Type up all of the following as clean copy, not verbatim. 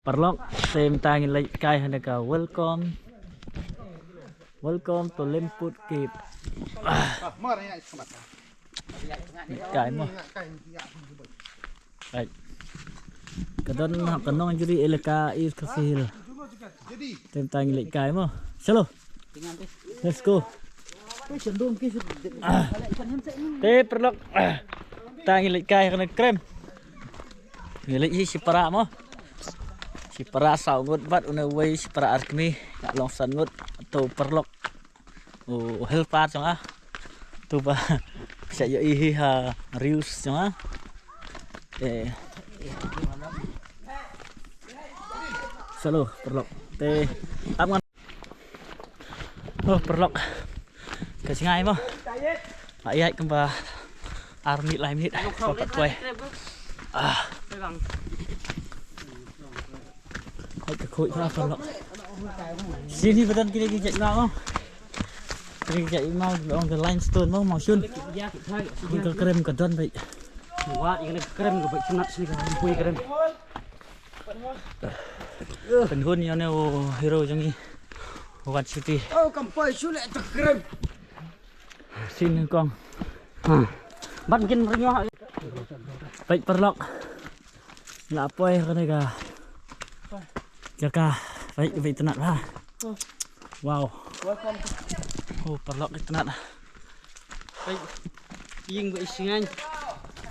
Parlok, same time in late kai hanaka. Welcome to Lemput Cave. Kai mo. Right. Kadon kanong juri elaka is kasil. Same time in late kai mo. Salo. Let's go. Te parlok. Tang in late kai kana krem. Ngilit si para mo. Si para sao ngut bat una way si para arkmi nak long san ngut atau perlok helpa chong tu ba bisa yo ihi ha rius chong salo perlok te taman perlok ke singai mo ayat kemba army lai minit dapat tuai cái khối ra phần lọ xin đi vào kia chạy nào không cái chạy mau on cái limestone mau màu xuân cái krem cái đơn vậy quá cái krem của vậy nát sih kan pui krem penghuni yang neo hero jangi One City kampai sulit tak krem xin con bắt mungkin merinyo baik perlok nggak apa ya kan ya Jaka, baik tenat lah. Wow. Perlok tenat. Baik. Ying buat isingan.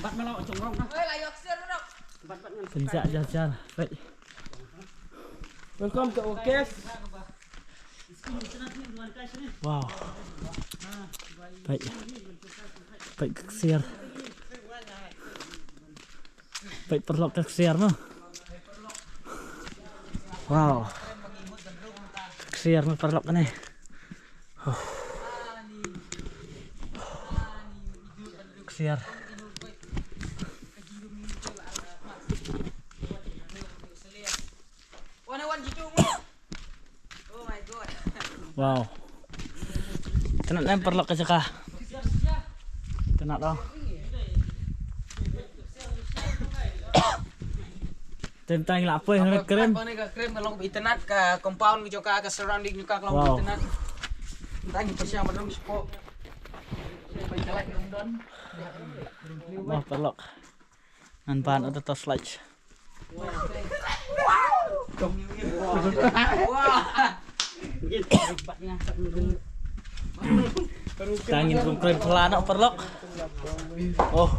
Bat melok congrong dah. Senjak jajar. Baik. Welcome to our cave. Wow. Baik. Baik keksiar. Baik perlok keksiar mah. Wow, keksiar mah perlok kan nih. Keksiar. Wow. Tenat lem perlok aja kah? Tenat dong. Tentang lah apa yang krem? Apa ni krem kalau internet ke compound juga ke surrounding juga kalau internet. Tadi pasang madam spot. Baik jalan London. Wah perlok. Nanpan atau torchlight. Wow. Tangin krem pelana perlok. Oh.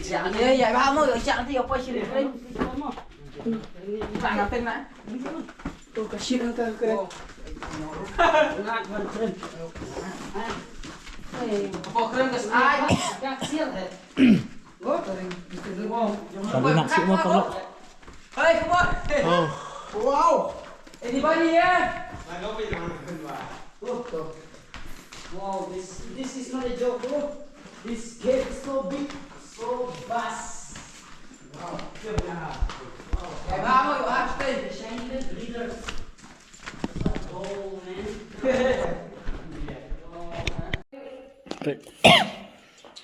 Ya kamu cak nanti apa sih krem? Tak ngatain nak. Tu kasih nak krem. Nak krem. Apa krem kes ai? Kasih deh. Go krem. Kalau nak sih mau perlok. Hey, come on. Oh. Wow. Anybody here? Wow, this is not a joke, bro. This cave is so big, so vast. Wow. Hey, vamos, you have to stay. The shiny leaders. Oh, man.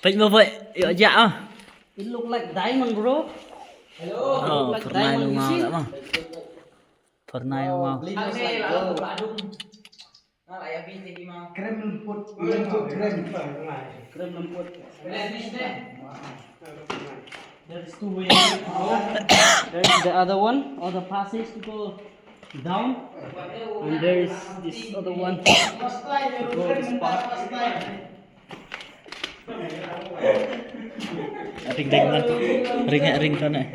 Baik mau vậy, dạ không? It look like diamond, bro. Hello. Oh, pernah lu mau tak mau? Pernah lu mau? Leaders like badung. Nah, ayah binti di mau. Krem lemput. Krem lemput. There's two ways to go. There's the other one, or the passage to go down, and there's this other one to go this part. Ring man. Ring kan eh.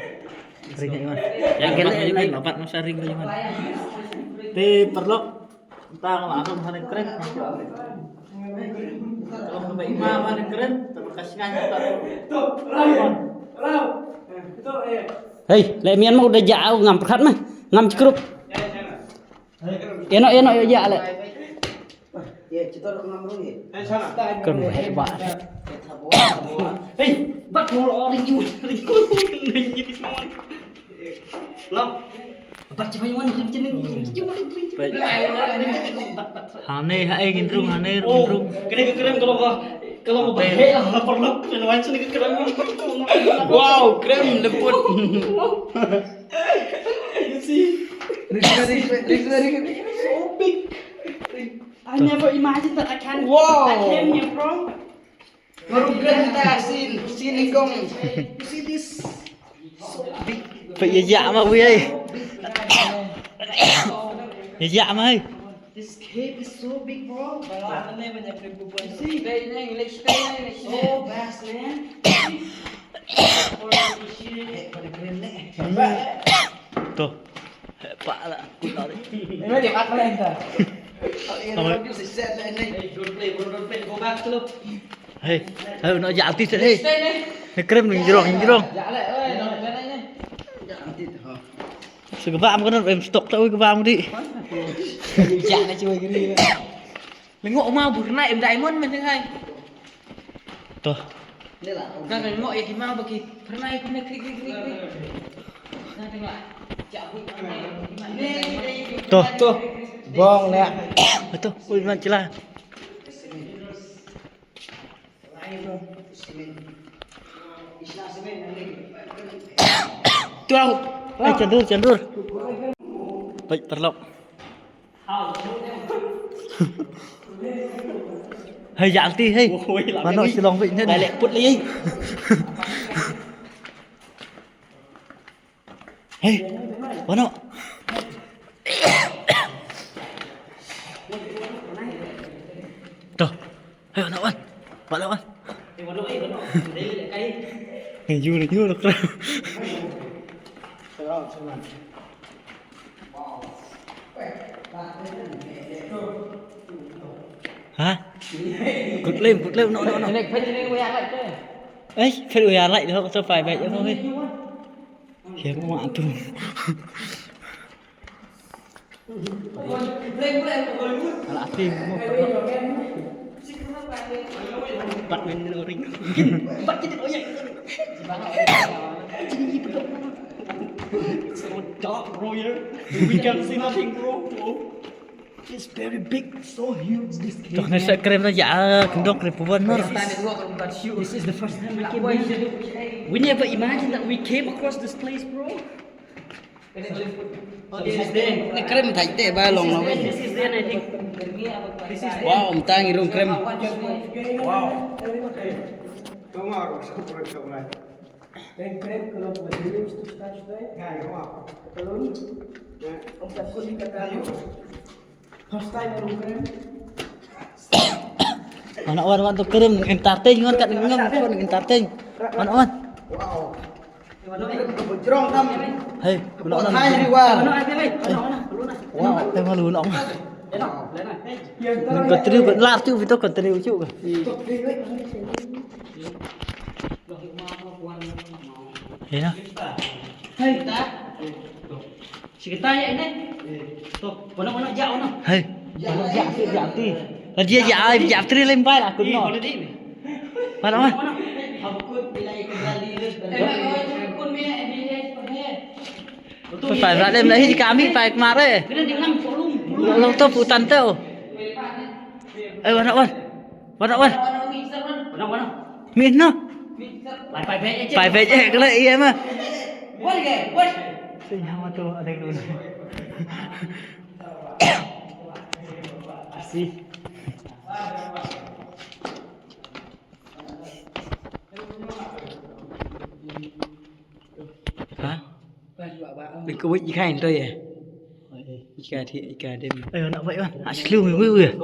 Ring man. Yang kena dapat masa ring man. Di perlok. Entah kalau aku makan krem. Kalau mau ima makan krem, terima kasih banyak Pak. Hei, lemian mah udah jauh ngam perkat mah, ngam cekrup. Enak ya ja le. Ya, kita ngam dulu ya. Kan hebat. Hei, bak mau orang ju. Lam. Bak cepat mana jenis. Baik. Hane ingin rung. Kena krem kalau mau bahaya perlu penuhan sini krem. Wow, krem lembut. You see? So big. I never imagined that I can. Wow. I came here from. Baru keren kita sini kong. You see this? So big. Phải dạ mà Huy ơi. Dạ mà ơi. This cave is so big, bro. See, let's stay. So vast, man. Pada keren nih. Tuh. Pak lah. Kunal đấy. Ini dia apa yang dah? Thôi. Hey, don't play, go back to Hey, nó dạ tí hey. Stay nih. Cái krem mình jirong. Dạ lại ơi, nó bên này nih. Dạ nanti. Sự các bạn có nên em stock thôi các bạn đi. Dạ này chui cái gì. Mình ngộ mau bữa nay em diamond mình thế hay. Tuh. Kan kan ngộ ya mau bagi. Pernah kena klik. Nah tengok. Tuh. Bong nè. Tuh, ui mà chỉ là. Tuh. Hey, cendur. Baik, perlok. Hey, dạ tí hey. Mà nó chỉ lòng vịnh thế này. Put đi. Hey, mà nó. Tuh. Hey, mà nó ăn. Hình như được rồi. Hả? Cụt lên nó. Này phải đi quay lại chứ. Ấy, phải đuổi lại được không? Sao phải vậy thôi? Hiếm ngoạn tu. Là tim một bắt mình nó ring. Bắt cái nó vậy. Dark bro here. We can see nothing bro. It's very big, so huge this cave. Doch này sẽ krem nó dạ kendok krem pun nó. This is the first time we came here. We never imagined that we came across this place, bro. This is there. Ini keren thạch tệ ba lòng nó. This is there, I think. This is there. Wow, ông ta ngirung keren. First time we came. Anak wan tu krem entertain kan kat ngam pun entertain. Anak wan. Wow. Bojrong tam. Hey, Nó nó hai đi Ano qua. ay, bebe? Ano? Wow, em malu nó. Ano? Lena. Mình còn triu vẫn lạt chứ vì tôi còn triu chứ. Thế nào? Hey, ta. Sige tayo ini. Tuh, mana jauh no. Hey, dạ tí. Là dia dạ tri lên vai là cứng nó. Mana wan? Phải ra đêm lấy kami phải mà đấy. Lâu tôi phụ tàn teo. Ê mana wan? Min nó. Phải về chứ cái này em à. Sinh hao tu ở đây luôn. Si. Hả? Đừng có bị gì khai tôi à. Ikan đêm. Ê, nó vậy bạn. À, lưu người.